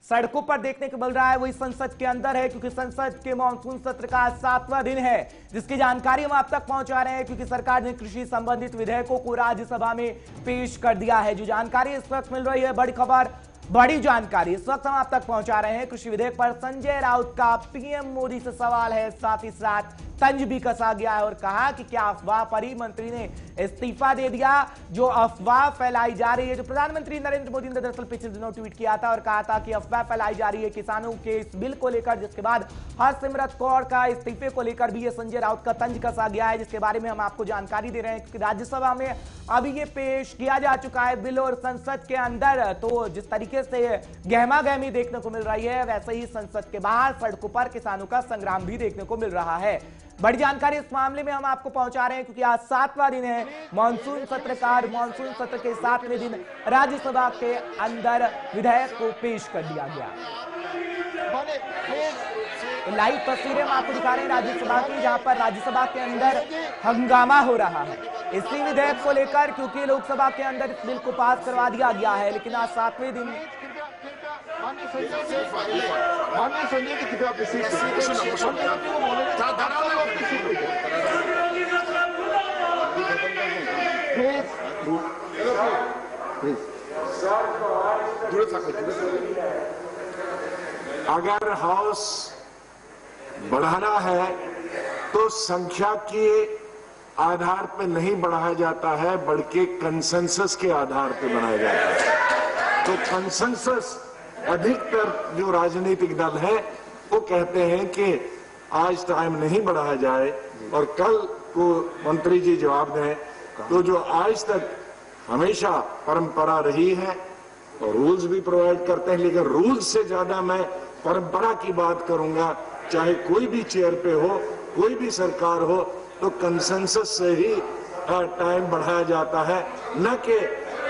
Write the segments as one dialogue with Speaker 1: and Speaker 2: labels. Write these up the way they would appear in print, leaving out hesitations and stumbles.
Speaker 1: सड़कों पर देखने को मिल रहा है वही संसद के अंदर है, क्योंकि संसद के मानसून सत्र का 7वां दिन है, जिसकी जानकारी हम आप तक पहुंचा रहे हैं, क्योंकि सरकार ने कृषि संबंधित विधेयकों को राज्यसभा में पेश कर दिया है। जो जानकारी इस वक्त मिल रही है, बड़ी खबर, बड़ी जानकारी इस वक्त हम आप तक पहुंचा रहे हैं। कृषि विधेयक पर संजय राउत का पीएम मोदी से सवाल है, साथ ही साथ तंज भी कसा गया है और कहा कि क्या अफवाह पर ही मंत्री ने इस्तीफा दे दिया। जो अफवाह फैलाई जा रही है, जो प्रधानमंत्री नरेंद्र मोदी ने दरअसल पिछले दिनों ट्वीट किया था और कहा था कि अफवाह फैलाई जा रही है किसानों के इस बिल को लेकर, जिसके बाद हरसिमरत कौर का इस्तीफे को लेकर भी ये संजय राउत का तंज कसा गया है, जिसके बारे में हम आपको जानकारी दे रहे हैं। क्योंकि राज्यसभा में अभी ये पेश किया जा चुका है बिल और संसद के अंदर तो जिस तरीके से गहमा गहमी देखने को मिल रही है, वैसे ही संसद के बाहर सड़कों पर किसानों का संग्राम भी देखने को मिल रहा है। बड़ी जानकारी इस मामले में हम आपको पहुंचा रहे हैं, क्योंकि आज 7वां दिन है मानसून सत्र का। मानसून सत्र के 7वें दिन राज्यसभा के अंदर विधेयक को पेश कर दिया गया। लाइव तस्वीरें हम आपको दिखा रहे हैं राज्यसभा की, जहां पर राज्यसभा के अंदर हंगामा हो रहा है इसी विधेयक को लेकर, क्योंकि लोकसभा के अंदर इस बिल को पास करवा दिया गया है, लेकिन आज 7वें दिन
Speaker 2: अगर हाउस बढ़ाना है तो संख्या के आधार पर नहीं बढ़ाया जाता है, बल्कि कंसेंसस के आधार पर बनाया जाता है। तो कंसेंसस अधिकतर जो राजनीतिक दल है वो कहते हैं कि आज टाइम नहीं बढ़ाया जाए और कल को मंत्री जी जवाब दें। तो जो आज तक हमेशा परंपरा रही है और रूल्स भी प्रोवाइड करते हैं, लेकिन रूल्स से ज्यादा मैं परंपरा की बात करूंगा। चाहे कोई भी चेयर पे हो, कोई भी सरकार हो, तो कंसेंसस से ही टाइम बढ़ाया जाता है, न कि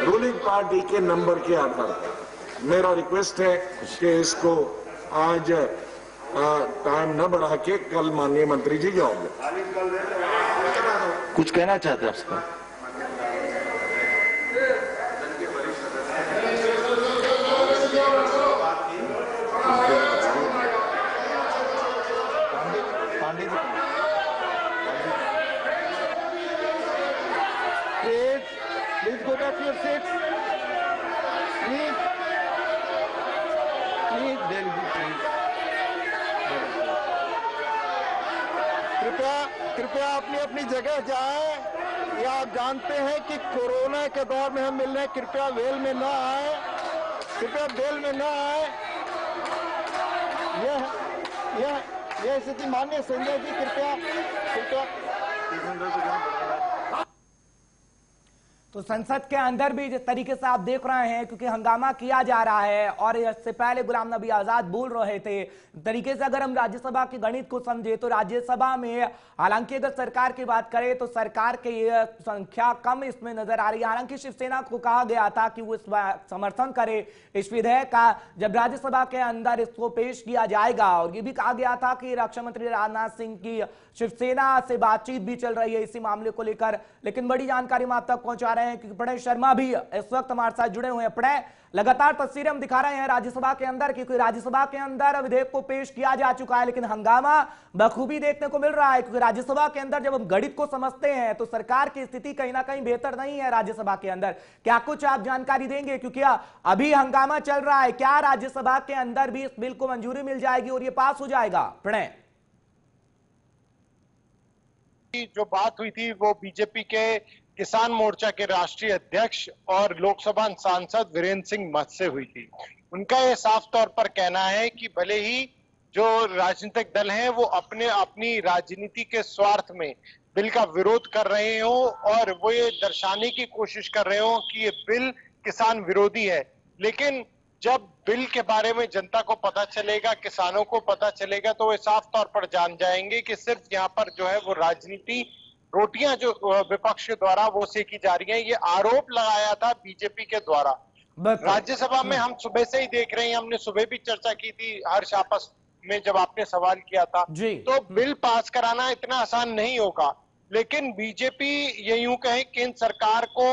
Speaker 2: रूलिंग पार्टी के नंबर के आधार पर। मेरा रिक्वेस्ट है कि इसको आज टाइम न बढ़ा के कल माननीय मंत्री जी जवाब दें।
Speaker 3: कुछ कहना चाहते हैं आपसे?
Speaker 4: Please go back to your seats. Please. कृपया अपनी अपनी जगह जाएं। या आप जानते हैं कि कोरोना के दौर में हम मिल रहे हैं, कृपया वेल में न आए, कृपया वेल में न आए। यह स्थिति माननीय संजय जी कृपया।
Speaker 1: तो संसद के अंदर भी जिस तरीके से आप देख रहे हैं, क्योंकि हंगामा किया जा रहा है और इससे पहले गुलाम नबी आजाद बोल रहे थे तरीके से, अगर हम राज्यसभा के गणित को समझे तो राज्यसभा में हालांकि अगर सरकार की बात करें तो सरकार की ये संख्या कम इसमें नजर आ रही है। हालांकि शिवसेना को कहा गया था कि वो इस समर्थन करे इस विधेयक का जब राज्यसभा के अंदर इसको पेश किया जाएगा, और ये भी कहा गया था कि रक्षा मंत्री राजनाथ सिंह की शिवसेना से बातचीत भी चल रही है इसी मामले को लेकर। लेकिन बड़ी जानकारी हम आप तक पहुंचा रहे हैं, क्योंकि प्रणय शर्मा भी इस वक्त हमारे साथ जुड़े हुए हैं। प्रणय, लगातार तस्वीरें हम दिखा रहे हैं राज्यसभा के अंदर, क्योंकि राज्यसभा के अंदर विधेयक को पेश किया जा चुका है, लेकिन हंगामा बखूबी देखने को मिल रहा है। क्योंकि राज्यसभा के अंदर जब हम गणित को समझते हैं तो सरकार की स्थिति कहीं ना कहीं बेहतर नहीं है राज्यसभा के अंदर। क्या कुछ आप जानकारी देंगे, क्योंकि अभी हंगामा चल रहा है, क्या राज्यसभा के अंदर भी इस बिल को मंजूरी मिल जाएगी और ये पास हो जाएगा? प्रणय,
Speaker 5: जो बात हुई थी वो बीजेपी के किसान मोर्चा के राष्ट्रीय अध्यक्ष और लोकसभा सांसद वीरेंद्र सिंह मत से हुई थी। उनका यह साफ तौर पर कहना है कि भले ही जो राजनीतिक दल हैं वो अपनी राजनीति के स्वार्थ में बिल का विरोध कर रहे हो और वो ये दर्शाने की कोशिश कर रहे हो कि ये बिल किसान विरोधी है, लेकिन जब बिल के बारे में जनता को पता चलेगा, किसानों को पता चलेगा, तो वे साफ तौर पर जान जाएंगे कि सिर्फ यहाँ पर जो है वो राजनीति, रोटियां जो विपक्ष के द्वारा वो सेकी जा रही हैं। ये आरोप लगाया था बीजेपी के द्वारा राज्यसभा में। हम सुबह से ही देख रहे हैं, हमने सुबह भी चर्चा की थी हर्ष आपस में जब आपने सवाल किया था। तो बिल पास कराना इतना आसान नहीं होगा, लेकिन बीजेपी ये यूं कहें केंद्र सरकार को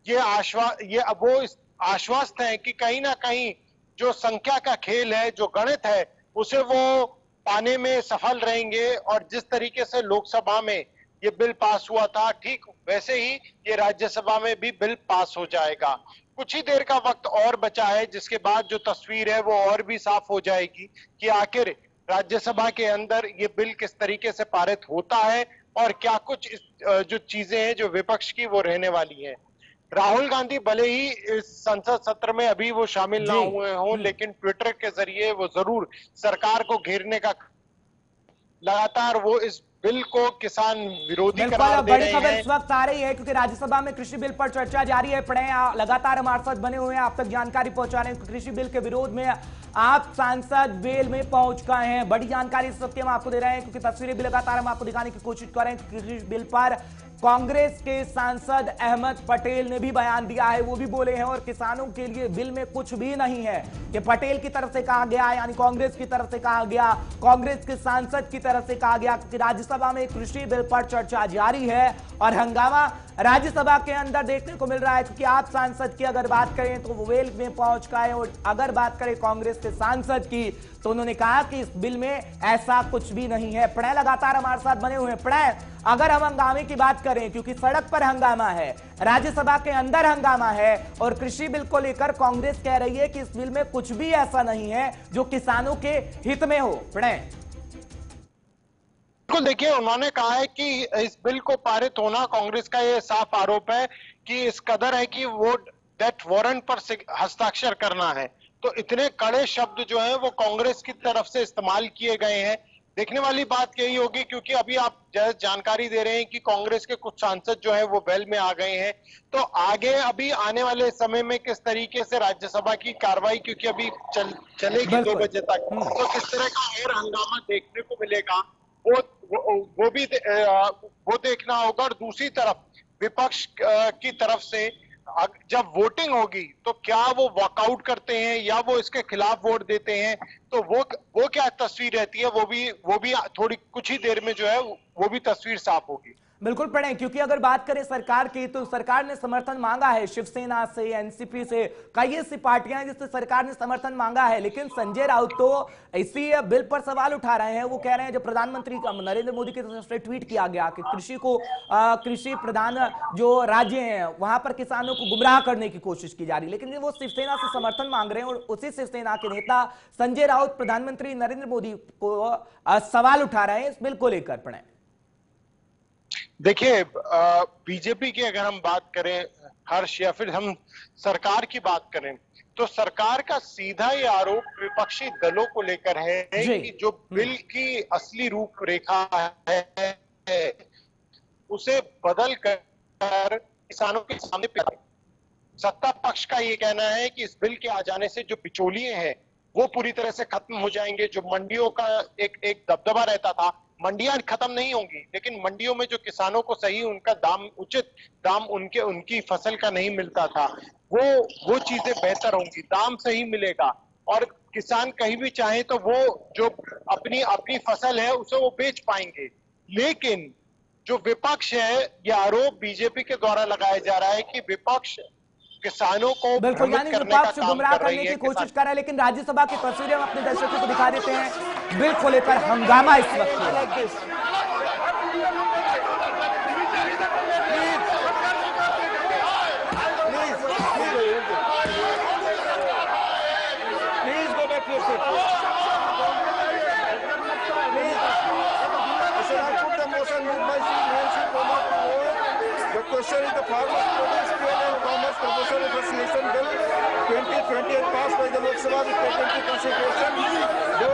Speaker 5: ये वो आश्वस्त है कि कहीं ना कहीं जो संख्या का खेल है, जो गणित है, उसे वो पाने में सफल रहेंगे। और जिस तरीके से लोकसभा में ये बिल पास हुआ था, ठीक वैसे ही ये राज्यसभा में भी बिल पास हो जाएगा। कुछ ही देर का वक्त और बचा है, जिसके बाद जो तस्वीर है वो और भी साफ हो जाएगी कि आखिर राज्यसभा के अंदर ये बिल किस तरीके से पारित होता है और क्या कुछ जो चीजें हैं जो विपक्ष की वो रहने वाली हैं। राहुल गांधी भले ही इस संसद सत्र में अभी वो शामिल ना हुए हों, लेकिन ट्विटर के जरिए वो जरूर सरकार को घेरने का लगातार वो इस बिल को किसान विरोधी करार दे रहे हैं।
Speaker 1: बड़ी खबर इस वक्त आ रही है क्योंकि राज्यसभा में कृषि बिल पर चर्चा जारी है। प्रणय लगातार हमारे साथ बने हुए हैं, आप तक जानकारी पहुंचा रहे हैं। कृषि बिल के विरोध में आप सांसद वेल में पहुंच गए हैं। बड़ी जानकारी इस वक्त हम आपको दे रहे हैं क्योंकि तस्वीरें भी लगातार हम आपको दिखाने की कोशिश कर रहे हैं। कृषि बिल पर कांग्रेस के सांसद अहमद पटेल ने भी बयान दिया है, वो भी बोले हैं और किसानों के लिए बिल में कुछ भी नहीं है। ये पटेल की तरफ से कहा गया, यानी कांग्रेस की तरफ से कहा गया, कांग्रेस के सांसद की तरफ से कहा गया कि राज्यसभा में कृषि बिल पर चर्चा जारी है और हंगामा राज्यसभा के अंदर देखने को मिल रहा है। क्योंकि आप सांसद की अगर बात करें तो वो वेल में पहुंच गए और अगर बात करें कांग्रेस के सांसद की तो उन्होंने कहा कि इस बिल में ऐसा कुछ भी नहीं है। प्रणय लगातार हमारे साथ बने हुए हैं। प्रणय, अगर हम हंगामे की बात करें, क्योंकि सड़क पर हंगामा है, राज्यसभा के अंदर हंगामा है और कृषि बिल को लेकर कांग्रेस कह रही है कि इस बिल में कुछ भी ऐसा नहीं है जो किसानों के हित में हो। प्रणय,
Speaker 5: बिल्कुल, देखिए उन्होंने कहा है कि इस बिल को पारित होना, कांग्रेस का ये साफ आरोप है कि इस कदर है कि वो डेथ वारंट पर हस्ताक्षर करना है। तो इतने कड़े शब्द जो हैं वो कांग्रेस की तरफ से इस्तेमाल किए गए हैं। देखने वाली बात यही होगी, क्योंकि अभी आप जानकारी दे रहे हैं कि कांग्रेस के कुछ सांसद जो है वो वेल में आ गए हैं। तो आगे अभी आने वाले समय में किस तरीके से राज्यसभा की कार्रवाई, क्योंकि अभी चलेगी 2 बजे तक, तो किस तरह का और हंगामा देखने को मिलेगा वो भी देखना होगा। और दूसरी तरफ विपक्ष की तरफ से जब वोटिंग होगी तो क्या वो वॉकआउट करते हैं या वो इसके खिलाफ वोट देते हैं, तो वो क्या तस्वीर रहती है, वो भी थोड़ी कुछ ही देर में जो है वो भी तस्वीर साफ होगी।
Speaker 1: बिल्कुल प्रणय, क्योंकि अगर बात करें सरकार की तो सरकार ने समर्थन मांगा है शिवसेना से, एनसीपी से, कई ऐसी पार्टियां जिससे सरकार ने समर्थन मांगा है। लेकिन संजय राउत तो इसी बिल पर सवाल उठा रहे हैं। वो कह रहे हैं जो प्रधानमंत्री नरेंद्र मोदी की तरफ से ट्वीट किया गया कि कृषि प्रधान जो राज्य हैं वहां पर किसानों को गुमराह करने की कोशिश की जा रही है। लेकिन वो शिवसेना से समर्थन मांग रहे हैं और उसी शिवसेना के नेता संजय राउत प्रधानमंत्री नरेंद्र मोदी को सवाल उठा रहे हैं इस बिल को लेकर। प्रणय,
Speaker 5: देखिए बीजेपी की अगर हम बात करें हर्ष, या फिर हम सरकार की बात करें, तो सरकार का सीधा ये आरोप विपक्षी दलों को लेकर है कि जो बिल की असली रूपरेखा है उसे बदल कर किसानों के सामने सत्ता पक्ष का ये कहना है कि इस बिल के आ जाने से जो बिचौलिए हैं वो पूरी तरह से खत्म हो जाएंगे। जो मंडियों का एक दबदबा रहता था, मंडियां खत्म नहीं होंगी, लेकिन मंडियों में जो किसानों को सही उनका दाम, उचित दाम उनकी फसल का नहीं मिलता था, वो चीजें बेहतर होंगी, दाम सही मिलेगा और किसान कहीं भी चाहे तो वो जो अपनी फसल है उसे वो बेच पाएंगे। लेकिन जो विपक्ष है, ये आरोप बीजेपी के द्वारा लगाया जा रहा है कि विपक्ष किसानों को
Speaker 1: बिल्कुल, यानी विपक्ष गुमराह करने की कोशिश कर रहा है। लेकिन राज्यसभा की तस्वीरें हम अपने दर्शकों को दिखा देते हैं। बिल को लेकर हंगामा इस वक्त हो रहा है।
Speaker 4: Question is the Farmers Produce Trade and Commerce Promotion Association Bill 2020 passed by the Lok Sabha with taken into consideration।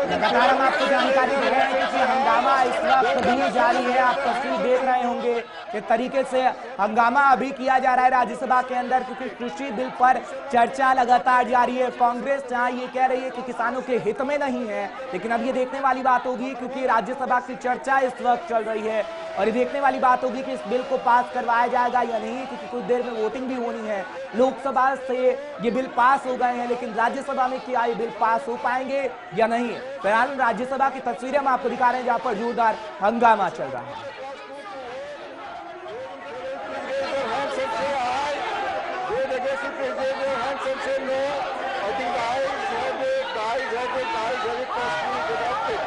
Speaker 1: लगातार हम आपको जानकारी दे रहे हैं कि हंगामा इस वक्त भी जारी है। आप तस्वीर देख रहे होंगे कि तरीके से हंगामा अभी किया जा रहा है राज्यसभा के अंदर, क्योंकि कृषि बिल पर चर्चा लगातार जारी है। कांग्रेस जहां ये कह रही है कि किसानों के हित में नहीं है, लेकिन अब ये देखने वाली बात होगी क्योंकि राज्यसभा की चर्चा इस वक्त चल रही है और ये देखने वाली बात होगी कि इस बिल को पास करवाया जाएगा या नहीं, क्योंकि कुछ देर में वोटिंग भी होनी है। लोकसभा से ये बिल पास हो गए हैं, लेकिन राज्यसभा में क्या ये बिल पास हो पाएंगे या नहीं। फिलहाल राज्यसभा की तस्वीरें हम आपको दिखा रहे हैं जहां पर जोरदार हंगामा चल रहा है।
Speaker 4: They say no. I think the ayes have very costly deducted.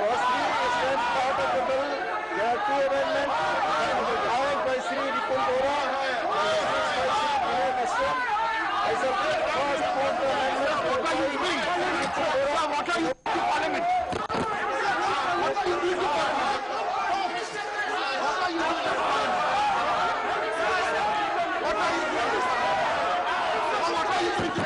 Speaker 4: Costly is not part of the bill. There are two amendments. Added by Sri Ripul Bora, by Sri Vinay Nishram. I submit first for the amendment. What are you doing? What are you doing in Parliament? What are you doing in Parliament? What are you doing? What are you doing? What are you doing?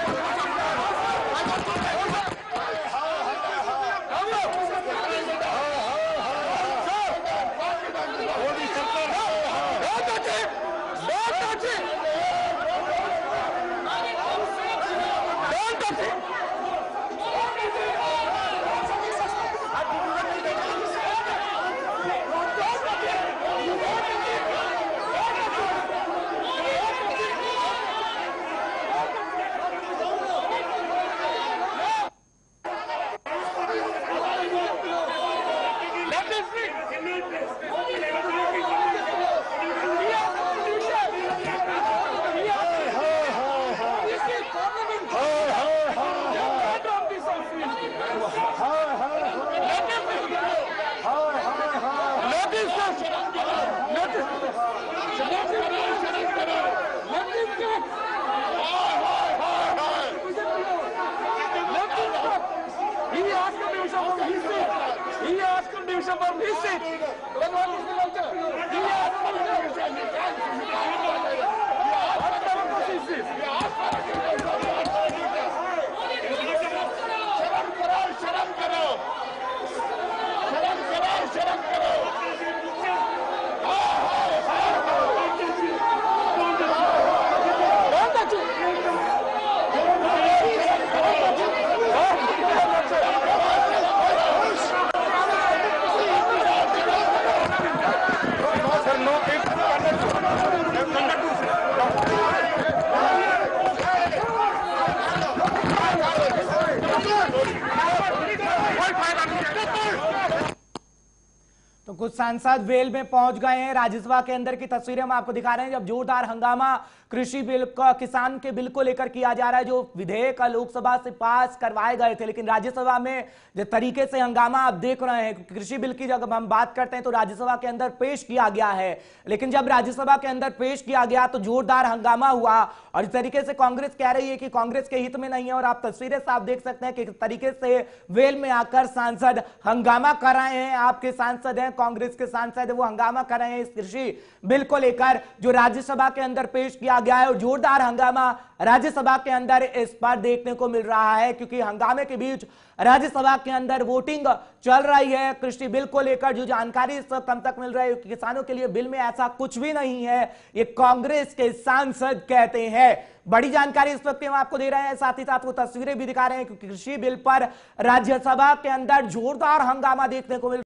Speaker 1: तो कुछ सांसद well में पहुंच गए हैं। राज्यसभा के अंदर की तस्वीरें हम आपको दिखा रहे हैं, जब जोरदार हंगामा कृषि बिल का, किसान के बिल को लेकर किया जा रहा है। जो विधेयक लोकसभा से पास करवाए गए थे, लेकिन राज्यसभा में जिस तरीके से हंगामा आप देख रहे हैं, कृषि बिल की जब हम बात करते हैं तो राज्यसभा के अंदर पेश किया गया है, लेकिन जब राज्यसभा के अंदर पेश किया गया तो जोरदार हंगामा हुआ। और इस तरीके से कांग्रेस कह रही है कि कांग्रेस के हित में नहीं है, और आप तस्वीरें साफ देख सकते हैं कि किस तरीके से वेल में आकर सांसद हंगामा कर रहे हैं। आपके सांसद हैं, कांग्रेस के सांसद है, वो हंगामा कर रहे हैं इस कृषि बिल को लेकर जो राज्यसभा के अंदर पेश किया गया है। और जोरदार हंगामा राज्यसभा के अंदर इस पर देखने को मिल रहा है, क्योंकि हंगामे के बीच राज्यसभा के अंदर वोटिंग चल रही है कृषि बिल को लेकर। जो जानकारी इस वक्त हम तक मिल रही है, किसानों के लिए बिल में ऐसा कुछ भी नहीं है, ये कांग्रेस के सांसद कहते हैं। बड़ी जानकारी इस वक्त हम आपको दे रहे हैं, साथ ही साथ वो तस्वीरें भी दिखा रहे हैं, क्योंकि कृषि बिल पर राज्यसभा के अंदर जोरदार हंगामा देखने को मिल